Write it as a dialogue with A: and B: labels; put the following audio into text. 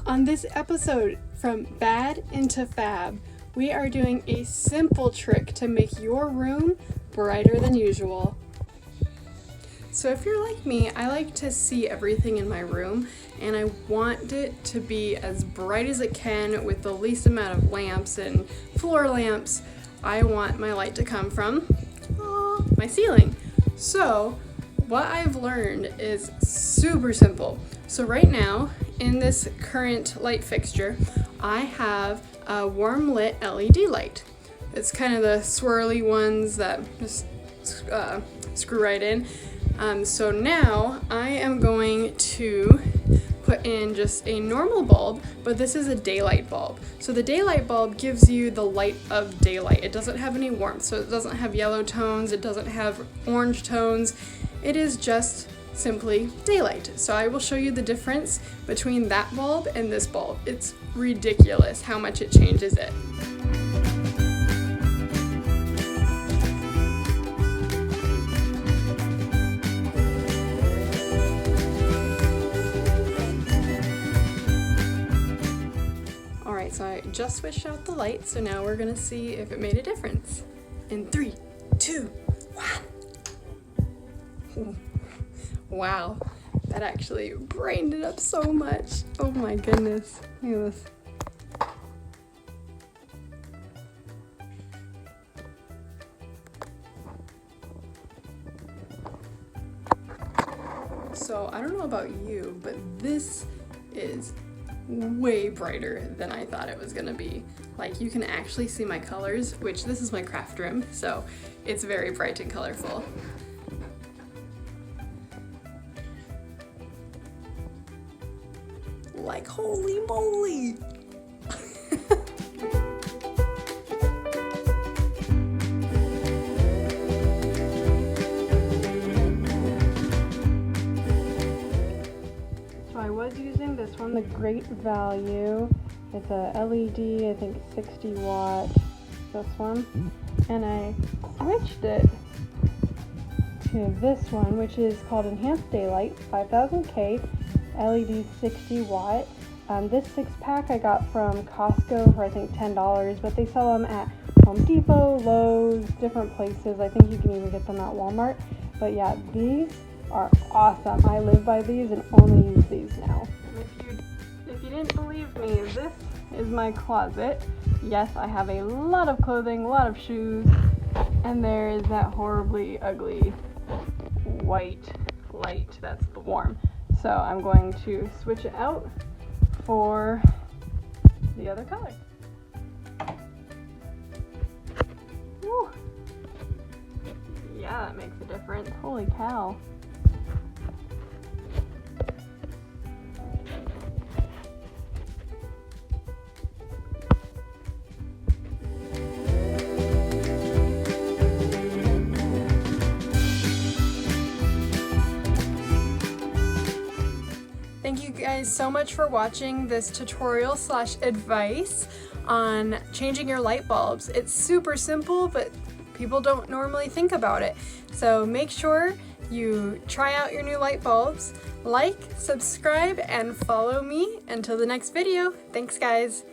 A: On this episode, from bad into fab, we are doing a simple trick to make your room brighter than usual. So if you're like me, I like to see everything in my room and I want it to be as bright as it can with the least amount of lamps and floor lamps. I want my light to come from my ceiling. So what I've learned is super simple. So right now in this current light fixture, I have a warm lit LED light. It's kind of the swirly ones that just screw right in. So now I am going to put in just a normal bulb, but this is a daylight bulb. So the daylight bulb gives you the light of daylight. It doesn't have any warmth, so it doesn't have yellow tones, it doesn't have orange tones. It is just simply daylight. So I will show you the difference between that bulb and this bulb. It's ridiculous how much it changes it. Alright, so I just switched out the light, so now we're gonna see if it made a difference. In 3, 2, 1. Wow, that actually brightened it up so much. Oh my goodness, look at this. So I don't know about you, but this is way brighter than I thought it was gonna be. Like, you can actually see my colors, which this is my craft room, so it's very bright and colorful. Like, holy moly! So I was using this one, the Great Value. It's a LED, I think 60 watt, this one. And I switched it to this one, which is called Enhanced Daylight, 5000K, LED 60 watt. This 6-pack I got from Costco for I think $10, but they sell them at Home Depot, Lowe's, different places. I think you can even get them at Walmart. But yeah, these are awesome. I live by these and only use these now. If you didn't believe me, this is my closet. Yes, I have a lot of clothing, a lot of shoes, and there is that horribly ugly white light. That's the warm. So I'm going to switch it out for the other color. Woo. Yeah, that makes a difference. Holy cow. Thank you guys so much for watching this tutorial / advice on changing your light bulbs. It's super simple, but people don't normally think about it. So make sure you try out your new light bulbs, like, subscribe, and follow me until the next video. Thanks guys.